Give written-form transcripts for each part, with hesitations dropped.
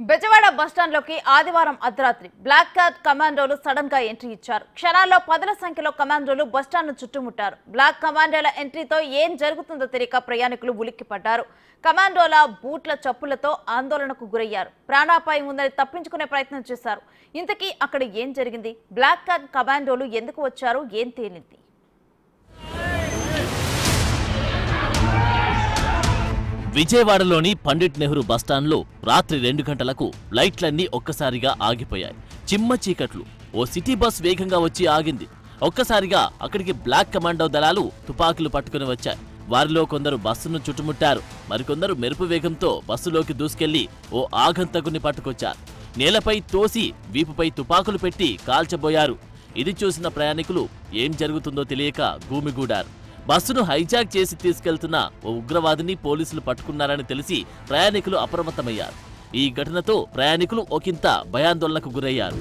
బెజవాడ బస్టాండ్లోకి ఆదివారం అర్ధరాత్రి black cat కమాండోలు sudden గా ఎంట్రీ ఇచ్చారు. క్షణాల్లో పదుల సంఖ్యలో కమాండోలు బస్టాండ్ను చుట్టుముట్టారు. బ్లాక్ కమాండోల ఎంట్రీతో ఏం జరుగుతుందో తెలియక ప్రయాణికులు ఉలిక్కిపడ్డారు. కమాండోల బూట్ల చప్పులతో ఆందోళనకు గురయ్యారు. ప్రాణాపాయం ఉందని తప్పించుకునే ప్రయత్నం చేశారు. ఇంతకీ అక్కడ ఏం జరిగింది? బ్లాక్ క్యాట్ కమాండోలు ఎందుకు వచ్చారు? ఏం తేలింది? విజయవాడలోని పండిట్ నెహ్రూ బస్టాండ్లో రాత్రి 2 గంటలకు లైట్లన్నీ ఒక్కసారిగా ఆగిపోయాయి. చిమ్మ చీకట్లు. ఓ సిటీ బస్ వేగంగా వచ్చి ఆగింది. ఒక్కసారిగా అక్కడికి బ్లాక్ కమాండో దళాలు తుపాకులు పట్టుకుని వచ్చాయి. వారిలో కొందరు బస్సును చుట్టుముట్టారు. మరికొందరు మెరుపు వేగంతో బస్సులోకి దూసుకెళ్లి ఓ ఆగంతకుని పట్టుకొచ్చారు. నేలపై తోసి వీపుపై తుపాకులు పెట్టి కాల్చబోయారు. ఇది చూసిన ప్రయాణికులు ఏం జరుగుతుందో తెలియక గూమిగూడారు. బస్సును హైజాక్ చేసి తీసుకెళ్తున్న ఓ ఉగ్రవాదిని పోలీసులు పట్టుకున్నారని తెలిసి ప్రయాణికులు అప్రమత్తమయ్యారు. ఈ ఘటనతో ప్రయాణికులు ఒకంత భయాందోళనకు గురయ్యారు.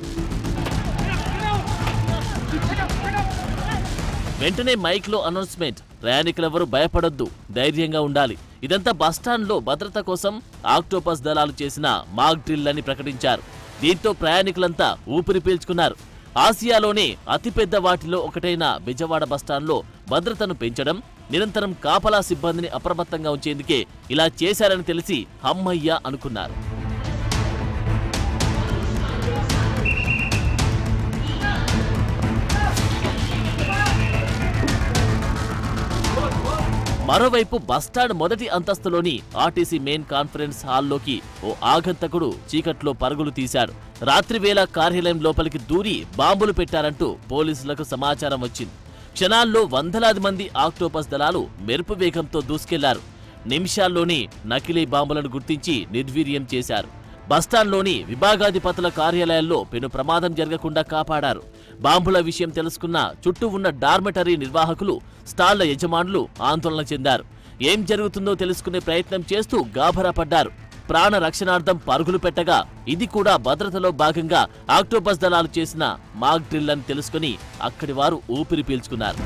వెంటనే మైక్లో అనౌన్స్మెంట్, ప్రయాణికులెవరూ భయపడొద్దు, ధైర్యంగా ఉండాలి. ఇదంతా బస్టాండ్లో భద్రత కోసం ఆక్టోపస్ దళాలు చేసిన మాక్ డ్రిల్ అని ప్రకటించారు. దీంతో ప్రయాణికులంతా ఊపిరి పీల్చుకున్నారు. ఆసియాలోనే అతిపెద్ద వాటిలో ఒకటైన బెజవాడ బస్టాండ్లో భద్రతను పెంచడం, నిరంతరం కాపలా సిబ్బందిని అప్రమత్తంగా ఉంచేందుకే ఇలా చేశారని తెలిసి హమ్మయ్య అనుకున్నారు. మరోవైపు బస్టాండ్ మొదటి అంతస్తులోని ఆర్టీసీ మెయిన్ కాన్ఫరెన్స్ హాల్లోకి ఓ ఆగంతకుడు చీకట్లో పరుగులు తీశాడు. రాత్రివేళ కార్యాలయం లోపలికి దూరి బాంబులు పెట్టారంటూ పోలీసులకు సమాచారం వచ్చింది. క్షణాల్లో వందలాది మంది ఆక్టోపస్ దళాలు మెరుపు వేగంతో దూసుకెళ్లారు. నిమిషాల్లోనే నకిలీ బాంబులను గుర్తించి నిర్వీర్యం చేశారు. బస్టాండ్లోని విభాగాధిపతుల కార్యాలయాల్లో పెను ప్రమాదం జరగకుండా కాపాడారు. బాంబుల విషయం తెలుసుకున్న చుట్టూ ఉన్న డార్మెటరీ నిర్వాహకులు, స్టాళ్ల యజమానులు ఆందోళన చెందారు. ఏం జరుగుతుందో తెలుసుకునే ప్రయత్నం చేస్తూ గాభరా పడ్డారు. ప్రాణ రక్షణార్థం పరుగులు పెట్టగా ఇది కూడా భద్రతలో భాగంగా ఆక్టోపస్ దళాలు చేసిన మాక్ డ్రిల్ అని తెలుసుకుని అక్కడి వారు ఊపిరి పీల్చుకున్నారు.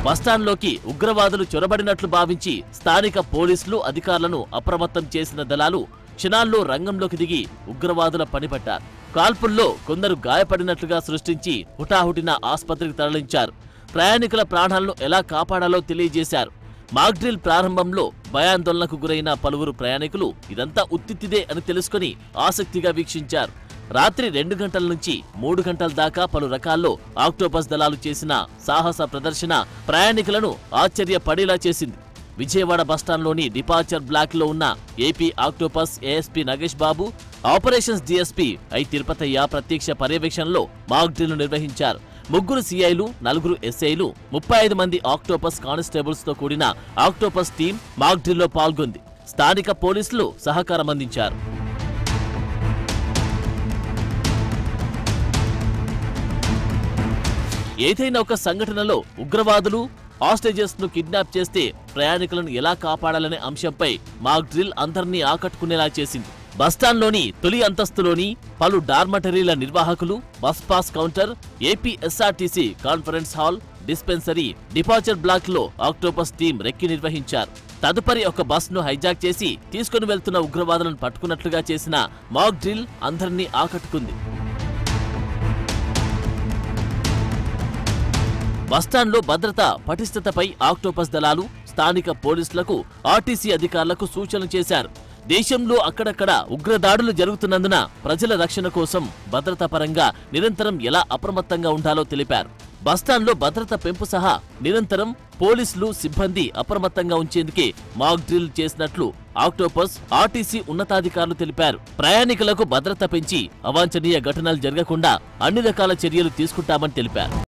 బస్టాండ్లోకి ఉగ్రవాదులు చొరబడినట్లు భావించి స్థానిక పోలీసులు, అధికారులను అప్రమత్తం చేసిన దళాలు క్షణాల్లో రంగంలోకి దిగి ఉగ్రవాదుల పనిపట్టారు. కాల్పుల్లో కొందరు గాయపడినట్లుగా సృష్టించి హుటాహుటిన ఆస్పత్రికి తరలించారు. ప్రయాణికుల ప్రాణాలను ఎలా కాపాడాలో తెలియజేశారు. మాక్ డ్రిల్ ప్రారంభంలో భయాందోళనకు గురైన పలువురు ప్రయాణికులు ఇదంతా ఉత్తిత్తిదే అని తెలుసుకుని ఆసక్తిగా వీక్షించారు. రాత్రి 2 గంటల నుంచి 3 గంటల దాకా పలు రకాల్లో ఆక్టోపస్ దళాలు చేసిన సాహస ప్రదర్శన ప్రయాణికులను ఆశ్చర్యపడేలా చేసింది. విజయవాడ బస్టాండ్లోని డిపార్చర్ బ్లాక్ లో ఉన్న AP octopus ASP Nagesh Babu, operations DSP I Tirupathaiah ప్రత్యక్ష పర్యవేక్షణలో మాక్ డ్రిల్ నిర్వహించారు. 3 సీఐలు, 4 ఎస్ఐలు, 35 మంది ఆక్టోపస్ కానిస్టేబుల్స్ తో కూడిన ఆక్టోపస్ టీం మాక్ డ్రిల్లో పాల్గొంది. స్థానిక పోలీసులు సహకారం అందించారు. ఏదైనా ఒక సంఘటనలో ఉగ్రవాదులు హాస్టేజెస్ ను కిడ్నాప్ చేస్తే ప్రయాణికులను ఎలా కాపాడాలనే అంశంపై మాక్ డ్రిల్ అందరినీ ఆకట్టుకునేలా చేసింది. బస్టాండ్లోని తొలి అంతస్తులోని పలు డార్మటరీల నిర్వాహకులు, bus pass counter, AP SRTC conference hall, dispensary, departure block లో ఆక్టోపస్ టీం రెక్కి నిర్వహించారు. తదుపరి ఒక బస్ ను హైజాక్ చేసి తీసుకుని వెళ్తున్న ఉగ్రవాదులను పట్టుకున్నట్లుగా చేసిన మాక్ డ్రిల్ అందరినీ ఆకట్టుకుంది. బస్టాండ్లో భద్రత పటిష్టతపై ఆక్టోపస్ దళాలు స్థానిక పోలీసులకు, ఆర్టీసీ అధికారులకు సూచనలు చేశారు. దేశంలో అక్కడక్కడ ఉగ్రదాడులు జరుగుతున్నందున ప్రజల రక్షణ కోసం భద్రతా పరంగా నిరంతరం ఎలా అప్రమత్తంగా ఉండాలో తెలిపారు. బస్టాండ్లో భద్రత పెంపు సహా నిరంతరం పోలీసులు, సిబ్బంది అప్రమత్తంగా ఉంచేందుకే మాక్ డ్రిల్ చేసినట్లు ఆక్టోపస్, ఆర్టీసీ ఉన్నతాధికారులు తెలిపారు. ప్రయాణికులకు భద్రత పెంచి అవాంఛనీయ ఘటనలు జరగకుండా అన్ని రకాల చర్యలు తీసుకుంటామని తెలిపారు.